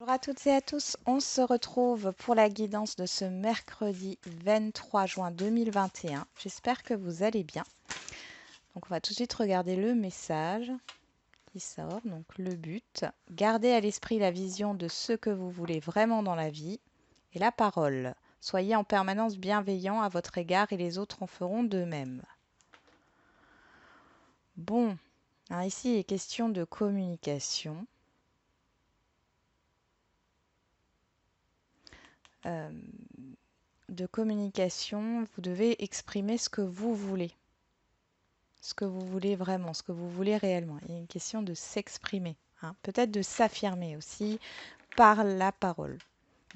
Bonjour à toutes et à tous, on se retrouve pour la guidance de ce mercredi 23 juin 2021. J'espère que vous allez bien. Donc on va tout de suite regarder le message qui sort. Donc le but, gardez à l'esprit la vision de ce que vous voulez vraiment dans la vie et la parole. Soyez en permanence bienveillant à votre égard et les autres en feront de même. Bon, alors ici il est question de communication. Euh, vous devez exprimer ce que vous voulez. Ce que vous voulez vraiment, ce que vous voulez réellement. Il y a une question de s'exprimer, hein. Peut-être de s'affirmer aussi par la parole,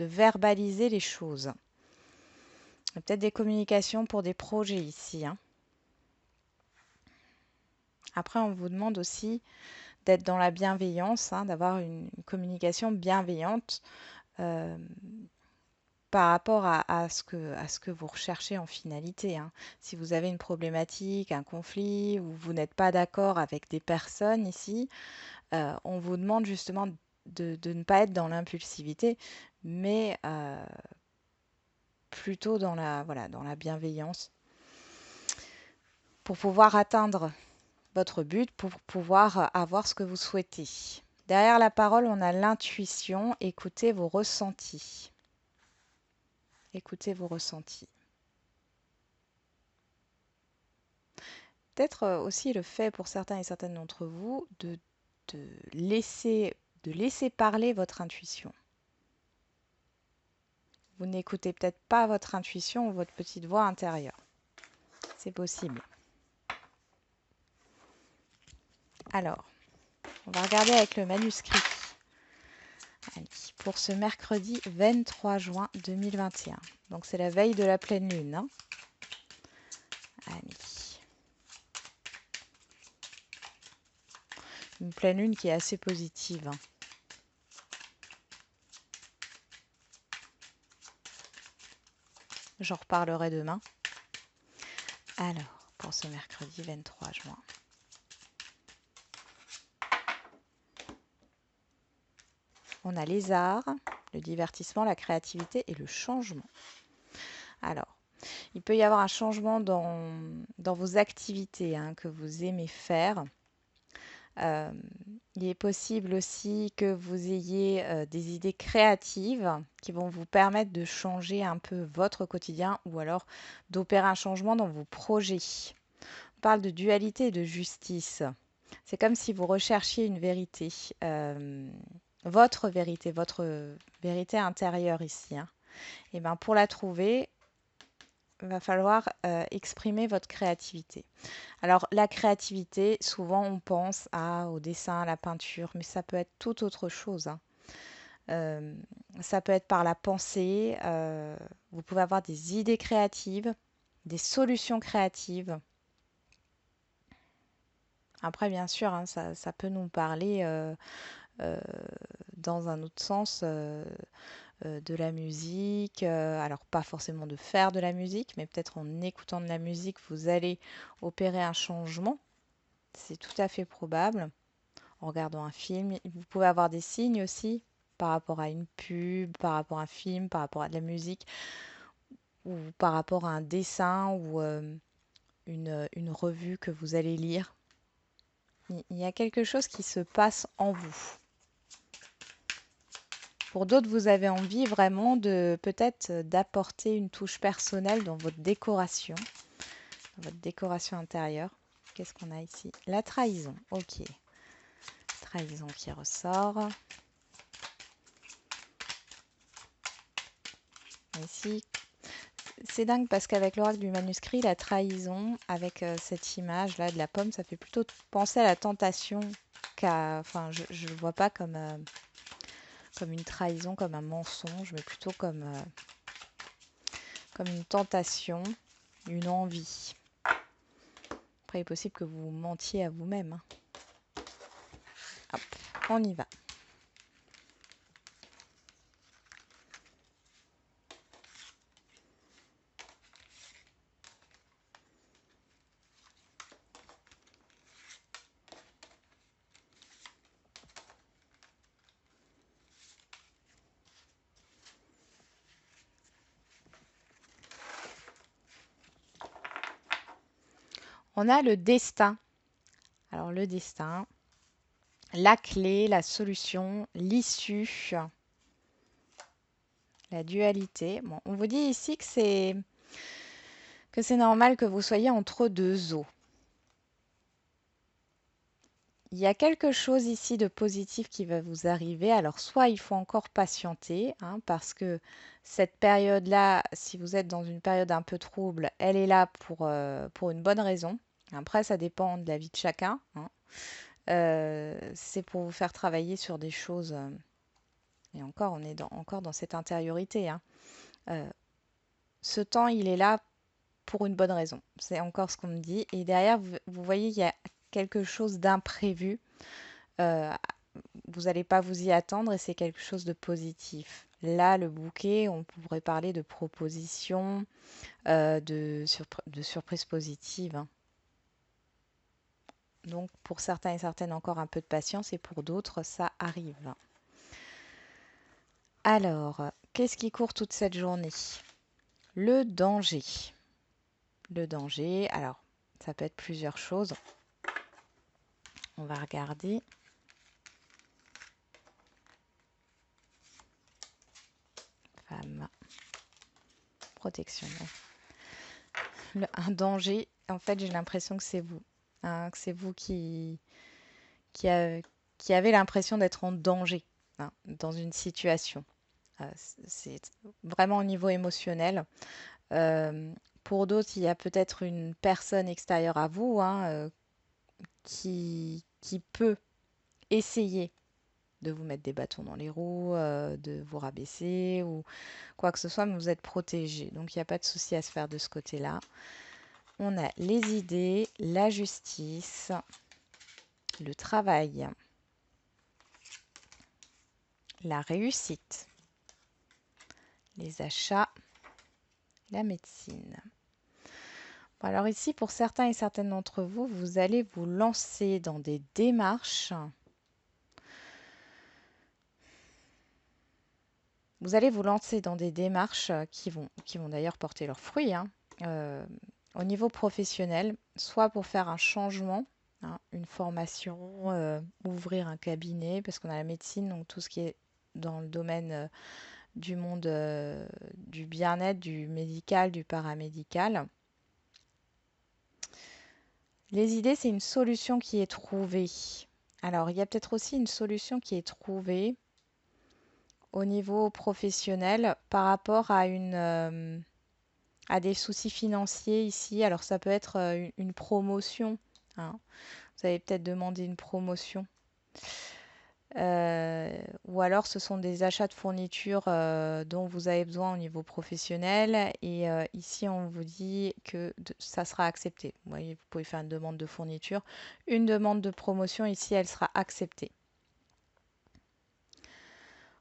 de verbaliser les choses. Il y a peut-être des communications pour des projets ici, hein. Après, on vous demande aussi d'être dans la bienveillance, hein, d'avoir une communication bienveillante euh, par rapport à ce que vous recherchez en finalité, hein. Si vous avez une problématique, un conflit, ou vous n'êtes pas d'accord avec des personnes ici, on vous demande justement de ne pas être dans l'impulsivité, mais plutôt dans voilà, dans la bienveillance pour pouvoir atteindre votre but, pour pouvoir avoir ce que vous souhaitez. Derrière la parole, on a l'intuition. Écoutez vos ressentis. Écoutez vos ressentis. Peut-être aussi le fait pour certains et certaines d'entre vous de laisser parler votre intuition. Vous n'écoutez peut-être pas votre intuition ou votre petite voix intérieure. C'est possible. Alors, on va regarder avec le manuscrit. Allez, pour ce mercredi 23 juin 2021. Donc c'est la veille de la pleine lune, hein. Allez. Une pleine lune qui est assez positive, hein. J'en reparlerai demain. Alors, pour ce mercredi 23 juin. On a les arts, le divertissement, la créativité et le changement. Alors, il peut y avoir un changement dans vos activités, hein, que vous aimez faire. Euh, il est possible aussi que vous ayez des idées créatives qui vont vous permettre de changer un peu votre quotidien ou alors d'opérer un changement dans vos projets. On parle de dualité et de justice. C'est comme si vous recherchiez une vérité, votre vérité intérieure ici, hein. Et ben pour la trouver, il va falloir exprimer votre créativité. Alors la créativité, souvent on pense au dessin, à la peinture, mais ça peut être tout autre chose, hein. Euh, Ça peut être par la pensée, vous pouvez avoir des idées créatives, des solutions créatives. Après, bien sûr, hein, ça peut nous parler euh, dans un autre sens de la musique. Alors, pas forcément de faire de la musique, mais peut-être en écoutant de la musique, vous allez opérer un changement. C'est tout à fait probable. En regardant un film, vous pouvez avoir des signes aussi par rapport à une pub, par rapport à un film, par rapport à de la musique, ou par rapport à un dessin ou une revue que vous allez lire. Il y a quelque chose qui se passe en vous. Pour d'autres, vous avez envie vraiment de peut-être d'apporter une touche personnelle dans votre décoration intérieure. Qu'est-ce qu'on a ici? La trahison. Ok. Trahison qui ressort. Ici, c'est dingue parce qu'avec l'oracle du manuscrit, la trahison, avec cette image-là de la pomme, ça fait plutôt penser à la tentation enfin, je ne le vois pas comme une trahison, comme un mensonge, mais plutôt comme une tentation, une envie. Après, il est possible que vous mentiez à vous-même, hein. Hop, on y va. On a le destin. Alors le destin, la clé, la solution, l'issue, la dualité. Bon, on vous dit ici que c'est normal que vous soyez entre deux eaux. Il y a quelque chose ici de positif qui va vous arriver. Alors, soit il faut encore patienter, hein, parce que cette période-là, si vous êtes dans une période un peu trouble, elle est là pour une bonne raison. Après, ça dépend de la vie de chacun, hein. C'est pour vous faire travailler sur des choses. Et encore, on est encore dans cette intériorité, hein. Euh, Ce temps, il est là pour une bonne raison. C'est encore ce qu'on me dit. Et derrière, vous voyez, il y a quelque chose d'imprévu. Euh, Vous n'allez pas vous y attendre et c'est quelque chose de positif. Là, le bouquet, on pourrait parler de propositions, de surprises positives, hein. Donc, pour certains et certaines, encore un peu de patience et pour d'autres, ça arrive. Alors, qu'est-ce qui court toute cette journée? Le danger. Le danger, alors, ça peut être plusieurs choses. On va regarder. Femme. Protection. Un danger, en fait, j'ai l'impression que c'est vous, hein, que c'est vous qui, a- qui avez l'impression d'être en danger, hein, dans une situation. C'est vraiment au niveau émotionnel. Euh, pour d'autres, il y a peut-être une personne extérieure à vous, hein, qui peut essayer de vous mettre des bâtons dans les roues, de vous rabaisser ou quoi que ce soit, mais vous êtes protégé. Donc il n'y a pas de souci à se faire de ce côté-là. On a les idées, la justice, le travail, la réussite, les achats, la médecine. Bon, alors ici, pour certains et certaines d'entre vous, vous allez vous lancer dans des démarches. Vous allez vous lancer dans des démarches qui vont d'ailleurs porter leurs fruits, hein, euh, au niveau professionnel, soit pour faire un changement, hein, une formation, ouvrir un cabinet, parce qu'on a la médecine, donc tout ce qui est dans le domaine du monde du bien-être, du médical, du paramédical. Les idées, c'est une solution qui est trouvée. Alors, il y a peut-être aussi une solution qui est trouvée au niveau professionnel par rapport à des soucis financiers ici. Alors, ça peut être une promotion, hein. Vous avez peut-être demandé une promotion. Ou alors ce sont des achats de fournitures dont vous avez besoin au niveau professionnel et ici on vous dit que ça sera accepté. Vous voyez, vous pouvez faire une demande de fourniture. Une demande de promotion ici, elle sera acceptée.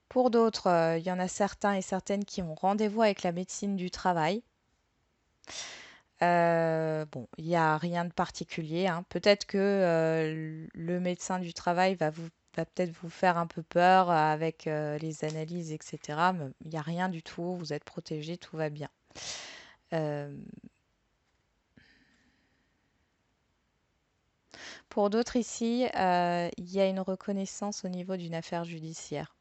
Pour d'autres, il y en a certains et certaines qui ont rendez-vous avec la médecine du travail. Bon, il n'y a rien de particulier, hein. Peut-être que le médecin du travail va peut-être vous faire un peu peur avec les analyses, etc. Mais il n'y a rien du tout, vous êtes protégé, tout va bien. Euh, pour d'autres ici, il y a une reconnaissance au niveau d'une affaire judiciaire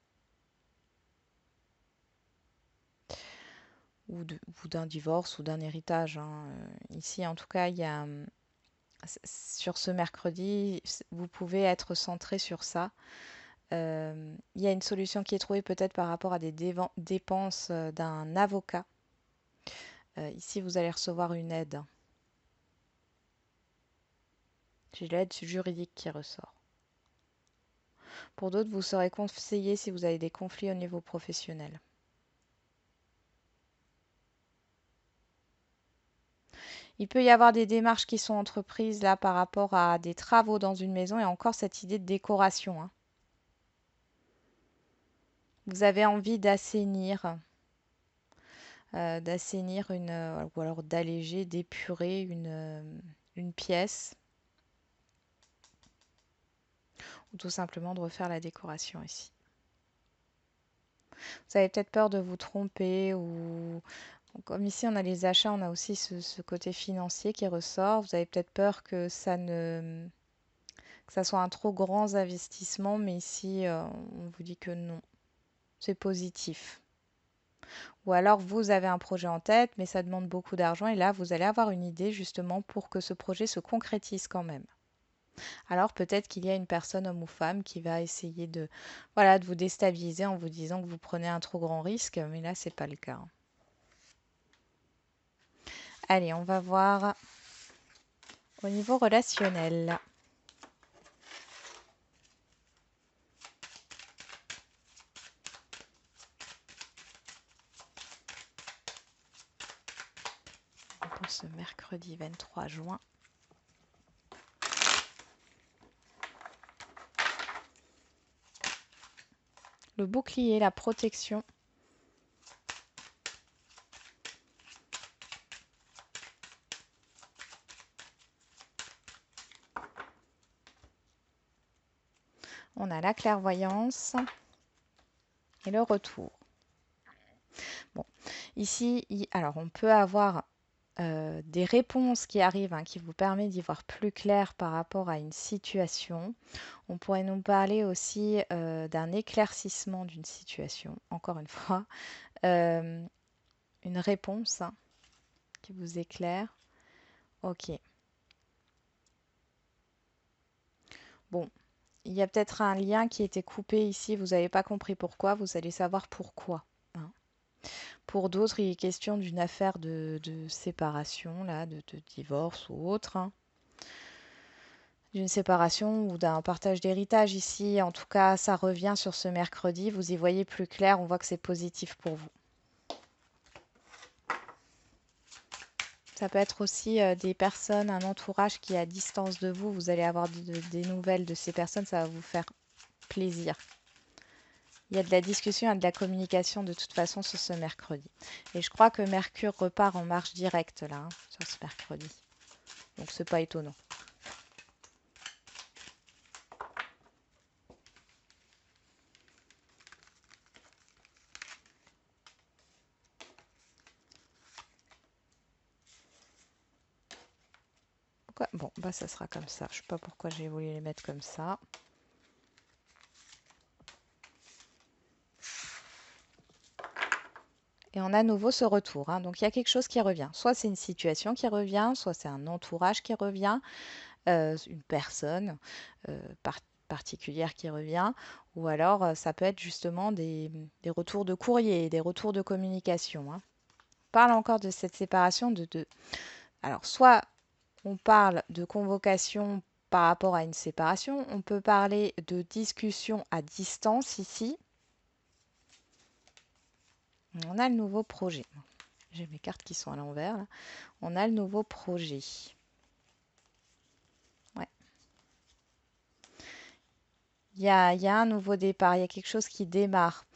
ou d'un divorce ou d'un héritage, hein. Ici, en tout cas, il y a, sur ce mercredi, vous pouvez être centré sur ça. Il y a une solution qui est trouvée peut-être par rapport à des dépenses d'un avocat. Ici, vous allez recevoir une aide. J'ai l'aide juridique qui ressort. Pour d'autres, vous serez conseillé si vous avez des conflits au niveau professionnel. Il peut y avoir des démarches qui sont entreprises là par rapport à des travaux dans une maison et encore cette idée de décoration, hein. Vous avez envie d'assainir ou alors d'alléger, d'épurer une pièce ou tout simplement de refaire la décoration ici. Vous avez peut-être peur de vous tromper ou Donc, comme ici on a les achats, on a aussi ce côté financier qui ressort. Vous avez peut-être peur que que ça soit un trop grand investissement, mais ici on vous dit que non, c'est positif. Ou alors vous avez un projet en tête, mais ça demande beaucoup d'argent et là vous allez avoir une idée justement pour que ce projet se concrétise quand même. Alors peut-être qu'il y a une personne, homme ou femme, qui va essayer de, voilà, de vous déstabiliser en vous disant que vous prenez un trop grand risque, mais là c'est pas le cas. Allez, on va voir au niveau relationnel. Pour ce mercredi 23 juin. Le bouclier, la protection. On a la clairvoyance et le retour. Bon, ici, alors on peut avoir des réponses qui arrivent, hein, qui vous permettent d'y voir plus clair par rapport à une situation. On pourrait nous parler aussi d'un éclaircissement d'une situation, encore une fois. Une réponse, hein, qui vous éclaire. Ok. Bon, il y a peut-être un lien qui a été coupé ici, vous n'avez pas compris pourquoi, vous allez savoir pourquoi, hein. Pour d'autres, il est question d'une affaire de séparation, là, de divorce ou autre, hein. D'une séparation ou d'un partage d'héritage ici. En tout cas, ça revient sur ce mercredi. Vous y voyez plus clair, on voit que c'est positif pour vous. Ça peut être aussi des personnes, un entourage qui est à distance de vous. Vous allez avoir des nouvelles de ces personnes, ça va vous faire plaisir. Il y a de la discussion et de la communication de toute façon sur ce mercredi. Et je crois que Mercure repart en marche directe là, hein, sur ce mercredi. Donc c'est pas étonnant. Pourquoi? Bon, bah ça sera comme ça. Je sais pas pourquoi j'ai voulu les mettre comme ça. Et on a à nouveau ce retour, hein. Donc il y a quelque chose qui revient. Soit c'est une situation qui revient, soit c'est un entourage qui revient, une personne particulière qui revient, ou alors ça peut être justement des retours de courrier, des retours de communication, hein. On parle encore de cette séparation Alors soit on parle de convocation par rapport à une séparation, on peut parler de discussion à distance ici. On a le nouveau projet. J'ai mes cartes qui sont à l'envers là. On a le nouveau projet. Ouais. Il y a un nouveau départ, il y a quelque chose qui démarre.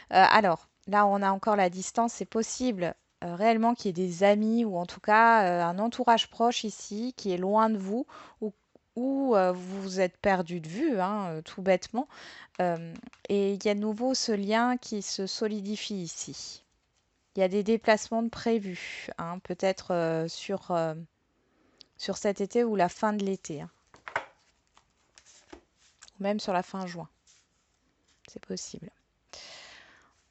Alors, là, on a encore la distance. C'est possible réellement qu'il y ait des amis ou en tout cas un entourage proche ici qui est loin de vous ou vous vous êtes perdu de vue, hein, tout bêtement. Et il y a de nouveau ce lien qui se solidifie ici. Il y a des déplacements de prévus, hein, peut-être sur cet été ou la fin de l'été, hein, ou même sur la fin juin. C'est possible.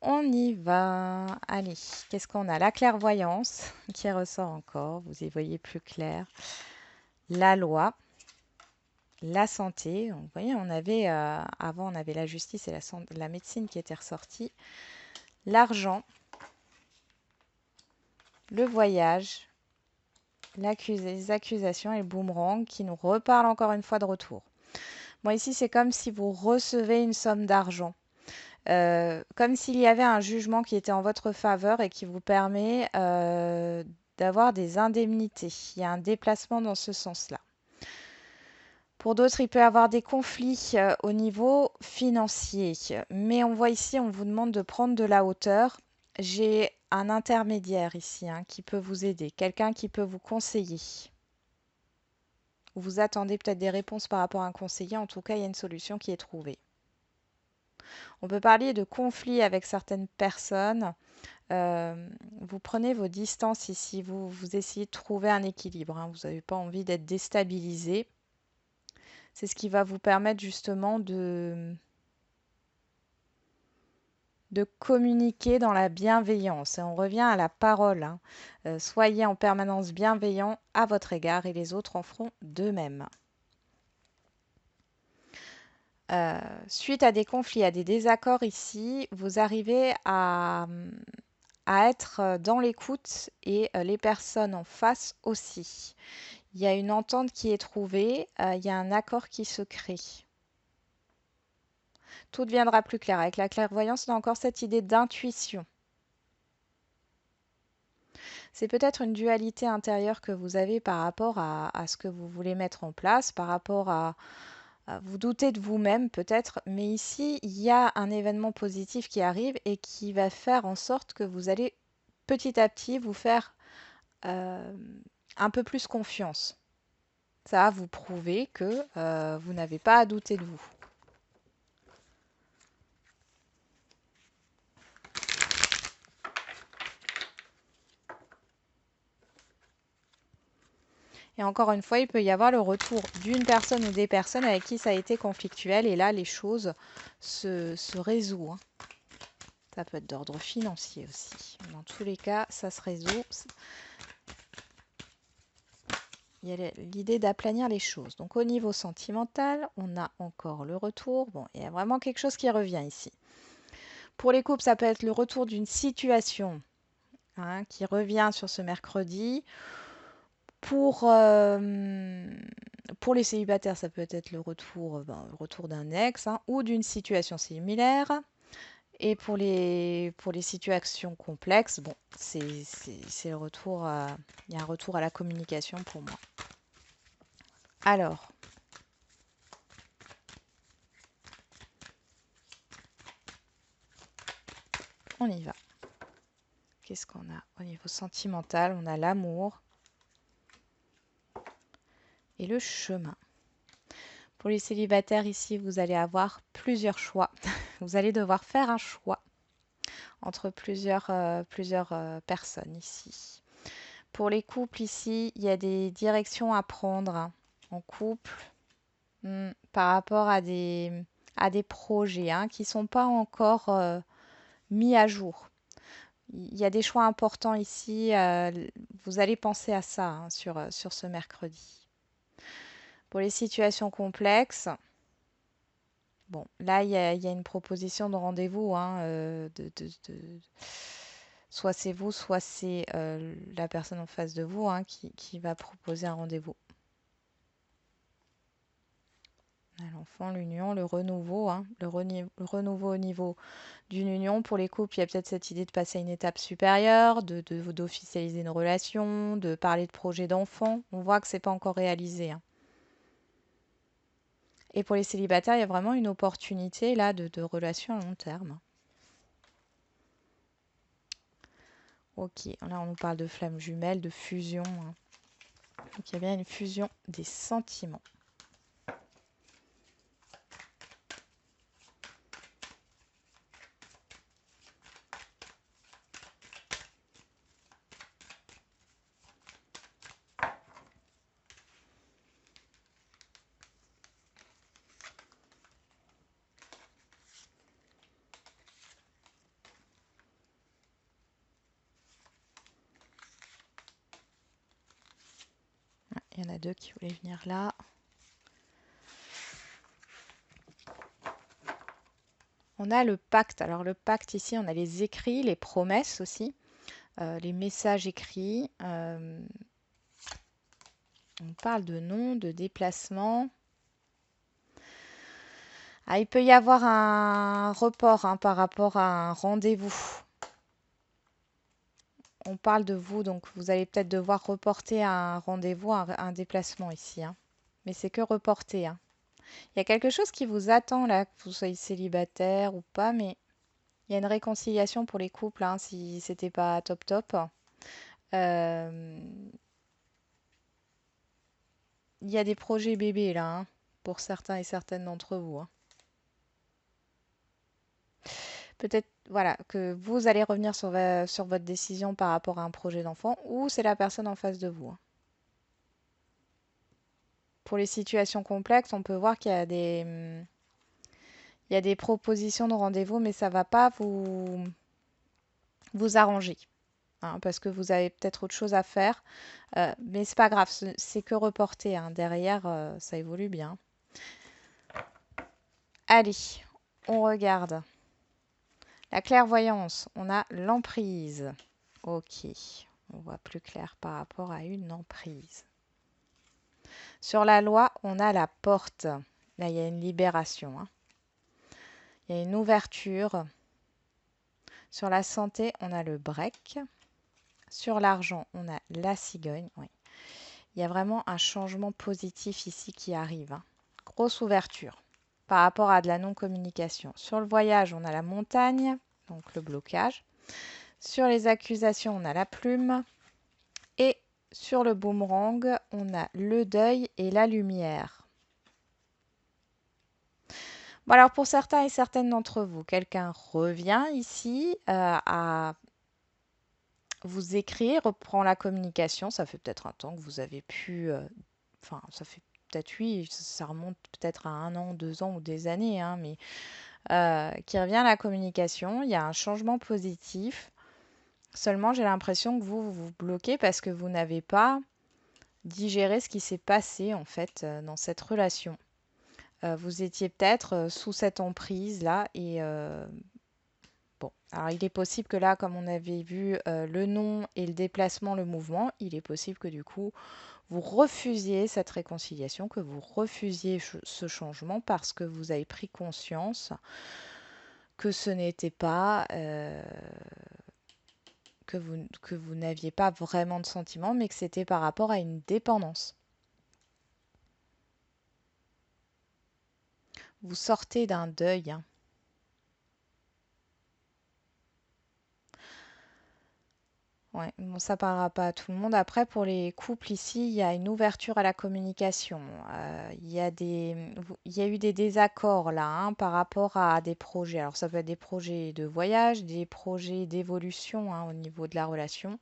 On y va. Allez, qu'est-ce qu'on a? La clairvoyance qui ressort encore. Vous y voyez plus clair. La loi. La santé. Donc, vous voyez, on avait avant, on avait la justice et la médecine qui étaient ressortis. L'argent. Le voyage. Les accusations et le boomerang qui nous reparlent encore une fois de retour. Moi, ici, c'est comme si vous recevez une somme d'argent. Comme s'il y avait un jugement qui était en votre faveur et qui vous permet d'avoir des indemnités. Il y a un déplacement dans ce sens-là. Pour d'autres, il peut y avoir des conflits au niveau financier. Mais on voit ici, on vous demande de prendre de la hauteur. J'ai un intermédiaire ici, hein, qui peut vous aider, quelqu'un qui peut vous conseiller. Vous attendez peut-être des réponses par rapport à un conseiller. En tout cas, il y a une solution qui est trouvée. On peut parler de conflits avec certaines personnes. Vous prenez vos distances ici, vous essayez de trouver un équilibre, hein. Vous n'avez pas envie d'être déstabilisé. C'est ce qui va vous permettre justement de communiquer dans la bienveillance. Et on revient à la parole, hein. Soyez en permanence bienveillant à votre égard et les autres en feront de même. Suite à des conflits, à des désaccords ici, vous arrivez à être dans l'écoute et les personnes en face aussi. Il y a une entente qui est trouvée, il y a un accord qui se crée. Tout deviendra plus clair. Avec la clairvoyance, on a encore cette idée d'intuition. C'est peut-être une dualité intérieure que vous avez par rapport à ce que vous voulez mettre en place, par rapport à vous doutez de vous-même peut-être, mais ici, il y a un événement positif qui arrive et qui va faire en sorte que vous allez petit à petit vous faire un peu plus confiance. Ça va vous prouver que vous n'avez pas à douter de vous. Et encore une fois, il peut y avoir le retour d'une personne ou des personnes avec qui ça a été conflictuel. Et là, les choses se résout, hein. Ça peut être d'ordre financier aussi. Dans tous les cas, ça se résout. Il y a l'idée d'aplanir les choses. Donc au niveau sentimental, on a encore le retour. Bon, il y a vraiment quelque chose qui revient ici. Pour les couples, ça peut être le retour d'une situation, hein, qui revient sur ce mercredi. Pour les célibataires, ça peut être le retour d'un ex, hein, ou d'une situation similaire. Et pour les situations complexes, bon, c'est le retour il y a un retour à la communication pour moi. Alors, on y va. Qu'est-ce qu'on a au niveau sentimental? On a l'amour et le chemin. Pour les célibataires ici, vous allez avoir plusieurs choix. Vous allez devoir faire un choix entre plusieurs personnes ici. Pour les couples ici, il y a des directions à prendre en couple par rapport à des projets, hein, qui ne sont pas encore mis à jour. Il y a des choix importants ici. Vous allez penser à ça, hein, sur ce mercredi. Pour les situations complexes, bon, là, il y a une proposition de rendez-vous, hein, soit c'est vous, soit c'est la personne en face de vous, hein, qui va proposer un rendez-vous. L'enfant, l'union, le renouveau, hein, le renouveau au niveau d'une union. Pour les couples, il y a peut-être cette idée de passer à une étape supérieure, d'officialiser une relation, de parler de projet d'enfant. On voit que c'est pas encore réalisé, hein. Et pour les célibataires, il y a vraiment une opportunité là de relation à long terme. Ok, là on nous parle de flammes jumelles, de fusion, hein. Donc il y a bien une fusion des sentiments. Il y en a deux qui voulaient venir là. On a le pacte. Alors le pacte ici, on a les écrits, les promesses aussi, les messages écrits. On parle de nom, de déplacement. Ah, il peut y avoir un report, hein, par rapport à un rendez-vous. On parle de vous, donc vous allez peut-être devoir reporter un rendez-vous, un déplacement ici, hein. Mais c'est que reporter, hein. Il y a quelque chose qui vous attend là, que vous soyez célibataire ou pas, mais il y a une réconciliation pour les couples, hein, si c'était pas top top. Euh, Il y a des projets bébés là, hein, pour certains et certaines d'entre vous, hein. Peut-être voilà, que vous allez revenir sur votre décision par rapport à un projet d'enfant ou c'est la personne en face de vous, hein. Pour les situations complexes, on peut voir qu'il y a il y a des propositions de rendez-vous, mais ça ne va pas vous arranger, hein, parce que vous avez peut-être autre chose à faire. Mais c'est pas grave, c'est que reporter, hein. Derrière, ça évolue bien. Allez, on regarde. La clairvoyance, on a l'emprise. Ok, on voit plus clair par rapport à une emprise. Sur la loi, on a la porte. Là, il y a une libération, hein. Il y a une ouverture. Sur la santé, on a le break. Sur l'argent, on a la cigogne. Oui. Il y a vraiment un changement positif ici qui arrive, hein. Grosse ouverture par rapport à de la non-communication. Sur le voyage, on a la montagne, donc le blocage. Sur les accusations, on a la plume. Et sur le boomerang, on a le deuil et la lumière. Bon, alors pour certains et certaines d'entre vous, quelqu'un revient ici à vous écrire, reprend la communication. Ça fait peut-être un temps que vous avez pu... Enfin, ça fait peut-être, oui, ça remonte peut-être à 1 an, 2 ans ou des années, hein, mais qui revient à la communication. Il y a un changement positif. Seulement, j'ai l'impression que vous vous bloquez parce que vous n'avez pas digéré ce qui s'est passé en fait dans cette relation. Vous étiez peut-être sous cette emprise-là et bon, alors il est possible que là, comme on avait vu le nom et le déplacement, le mouvement, il est possible que du coup, vous refusiez cette réconciliation, que vous refusiez ce changement parce que vous avez pris conscience que ce n'était pas, que vous n'aviez pas vraiment de sentiments, mais que c'était par rapport à une dépendance. Vous sortez d'un deuil, hein. Ouais, bon, ça parlera pas à tout le monde. Après, pour les couples ici, il y a une ouverture à la communication. Il y a eu des désaccords là, hein, par rapport à des projets. Alors, ça peut être des projets de voyage, des projets d'évolution, hein, au niveau de la relation.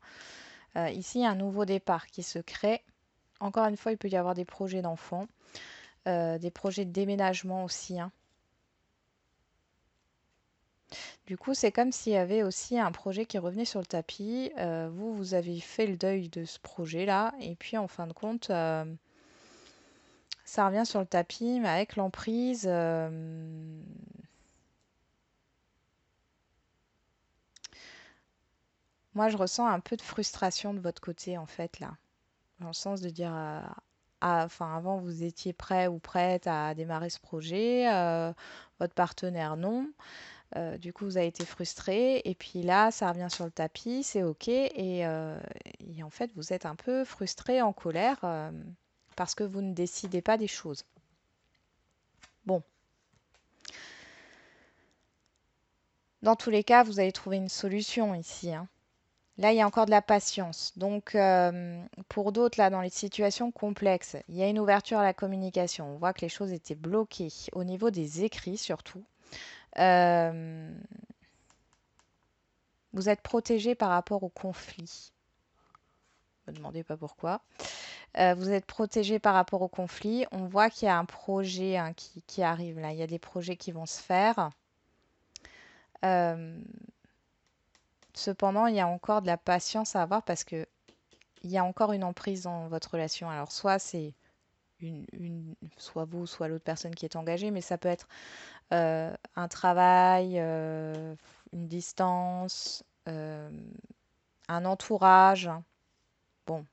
Ici, il y a un nouveau départ qui se crée. Encore une fois, il peut y avoir des projets d'enfants, des projets de déménagement aussi, hein. Du coup, c'est comme s'il y avait aussi un projet qui revenait sur le tapis. Vous, vous avez fait le deuil de ce projet-là. Et puis, en fin de compte, ça revient sur le tapis, mais avec l'emprise. Moi, je ressens un peu de frustration de votre côté, en fait, là. Dans le sens de dire, enfin, avant, vous étiez prêt ou prête à démarrer ce projet. Votre partenaire, non. Du coup, vous avez été frustré. Et puis là, ça revient sur le tapis, c'est OK. Et en fait, vous êtes un peu frustré, en colère, parce que vous ne décidez pas des choses. Bon, dans tous les cas, vous allez trouver une solution ici, hein. Là, il y a encore de la patience. Donc, pour d'autres, là, dans les situations complexes, il y a une ouverture à la communication. On voit que les choses étaient bloquées au niveau des écrits, surtout. Euh, Vous êtes protégé par rapport au conflit. Ne me demandez pas pourquoi. Vous êtes protégé par rapport au conflit. On voit qu'il y a un projet, hein, qui arrive là. Il y a des projets qui vont se faire. Euh, Cependant, il y a encore de la patience à avoir parce que il y a encore une emprise dans votre relation. Alors, soit c'est soit vous, soit l'autre personne qui est engagée, mais ça peut être un travail, une distance, un entourage. Bon,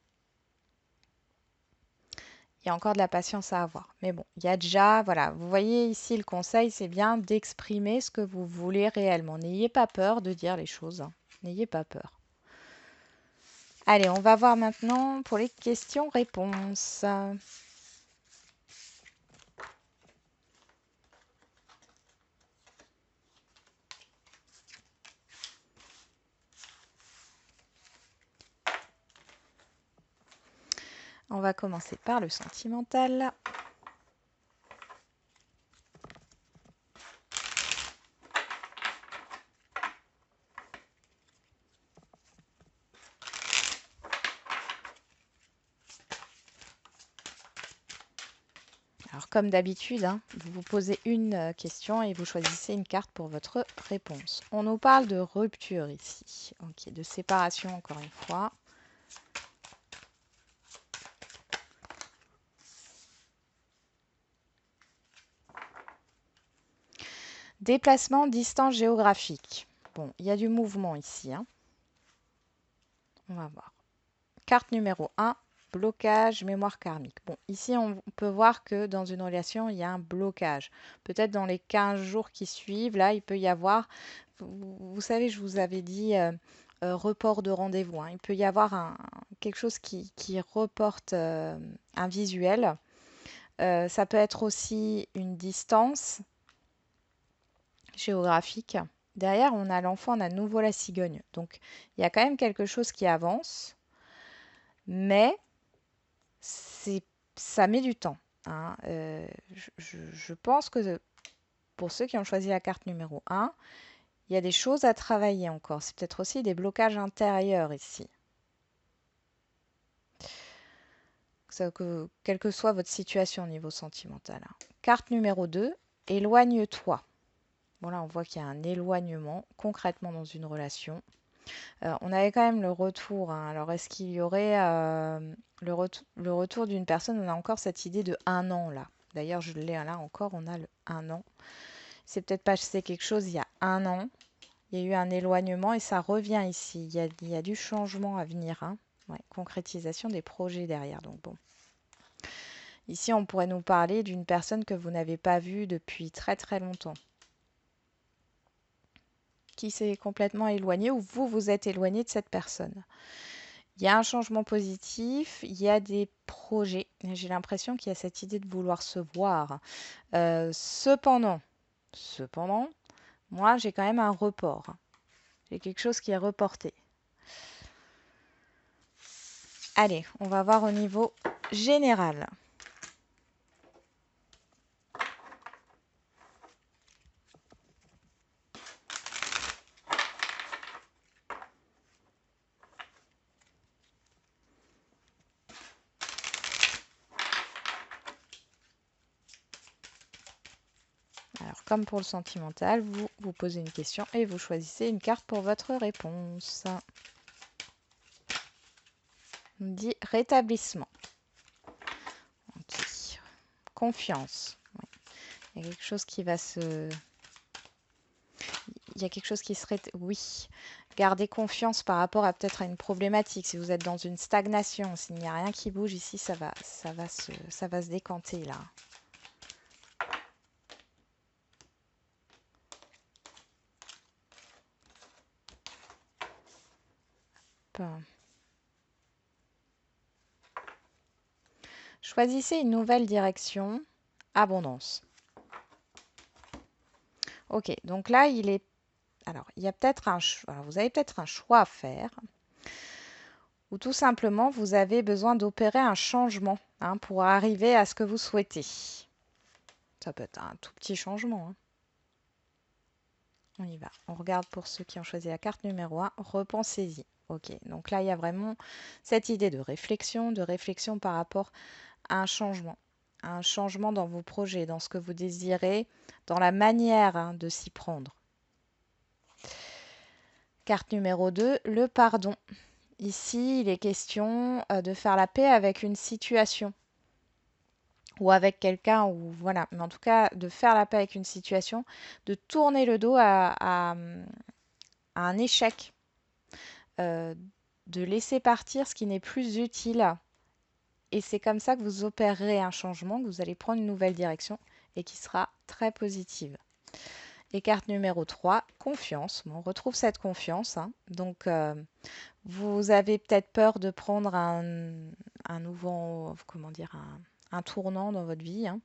il y a encore de la patience à avoir. Mais bon, il y a déjà, voilà, vous voyez ici le conseil, c'est bien d'exprimer ce que vous voulez réellement. N'ayez pas peur de dire les choses, hein. N'ayez pas peur. Allez, on va voir maintenant pour les questions-réponses. On va commencer par le sentimental. Alors, comme d'habitude, hein, vous vous posez une question et vous choisissez une carte pour votre réponse. On nous parle de rupture ici, ok, de séparation encore une fois. Déplacement, distance géographique. Bon, il y a du mouvement ici, hein. On va voir. Carte numéro 1, blocage, mémoire karmique. Bon, ici, on peut voir que dans une relation, il y a un blocage. Peut-être dans les 15 jours qui suivent, là, il peut y avoir, vous savez, je vous avais dit report de rendez-vous, hein. Il peut y avoir quelque chose qui reporte un visuel. Ça peut être aussi une distance géographique. Derrière, on a l'enfant, on a de nouveau la cigogne. Donc, il y a quand même quelque chose qui avance, mais ça met du temps, hein. Je pense que pour ceux qui ont choisi la carte numéro 1, il y a des choses à travailler encore. C'est peut-être aussi des blocages intérieurs ici. Quelle que soit votre situation au niveau sentimental, hein. Carte numéro 2, éloigne-toi. Bon, là, on voit qu'il y a un éloignement concrètement dans une relation. On avait quand même le retour, hein. Alors, est-ce qu'il y aurait le retour d'une personne? On a encore cette idée de 1 an là. D'ailleurs, je l'ai là encore, on a le 1 an. C'est peut-être passé quelque chose il y a 1 an. Il y a eu un éloignement et ça revient ici. Il y a du changement à venir, hein. Ouais, concrétisation des projets derrière. Donc bon. Ici, on pourrait nous parler d'une personne que vous n'avez pas vue depuis très très longtemps, qui s'est complètement éloignée ou vous vous êtes éloigné de cette personne. Il y a un changement positif, il y a des projets. J'ai l'impression qu'il y a cette idée de vouloir se voir. Cependant, moi, j'ai quand même un report. J'ai quelque chose qui est reporté. Allez, on va voir au niveau général. Alors, comme pour le sentimental, vous vous posez une question et vous choisissez une carte pour votre réponse. On dit rétablissement. Okay. Confiance. Ouais. Il y a quelque chose qui va se... Il y a quelque chose qui serait... Oui. Gardez confiance par rapport à peut-être à une problématique. Si vous êtes dans une stagnation, s'il n'y a rien qui bouge ici, ça va se décanter là. Choisissez une nouvelle direction. Abondance. Ok, donc là, alors, il y a peut-être vous avez peut-être un choix à faire. Ou tout simplement, vous avez besoin d'opérer un changement, hein, pour arriver à ce que vous souhaitez. Ça peut être un tout petit changement, hein. On y va. On regarde pour ceux qui ont choisi la carte numéro 1. Repensez-y. Ok, donc là, il y a vraiment cette idée de réflexion par rapport à un changement. Un changement dans vos projets, dans ce que vous désirez, dans la manière, hein, de s'y prendre. Carte numéro 2, le pardon. Ici, il est question de faire la paix avec une situation ou avec quelqu'un, ou voilà, mais en tout cas de faire la paix avec une situation, de tourner le dos à un échec, de laisser partir ce qui n'est plus utile. Et c'est comme ça que vous opérerez un changement, que vous allez prendre une nouvelle direction et qui sera très positive. Et carte numéro 3, confiance. Bon, on retrouve cette confiance, hein. Donc, vous avez peut-être peur de prendre un nouveau, comment dire, un tournant dans votre vie, hein.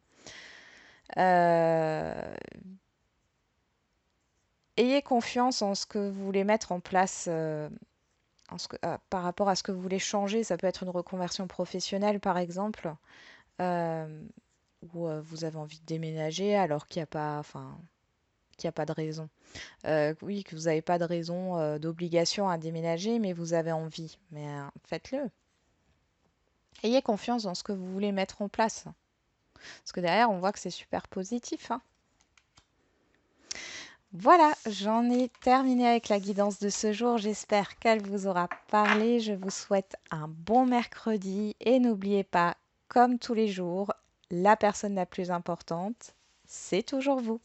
Ayez confiance en ce que vous voulez mettre en place, par rapport à ce que vous voulez changer. Ça peut être une reconversion professionnelle, par exemple, où vous avez envie de déménager alors qu'il n'y a pas, enfin, qu'il n'y a pas de raison. Oui, que vous n'avez pas de raison, d'obligation à déménager, mais vous avez envie. Mais faites-le. Ayez confiance dans ce que vous voulez mettre en place. Parce que derrière, on voit que c'est super positif, hein. Voilà, j'en ai terminé avec la guidance de ce jour. J'espère qu'elle vous aura parlé. Je vous souhaite un bon mercredi et n'oubliez pas, comme tous les jours, la personne la plus importante, c'est toujours vous.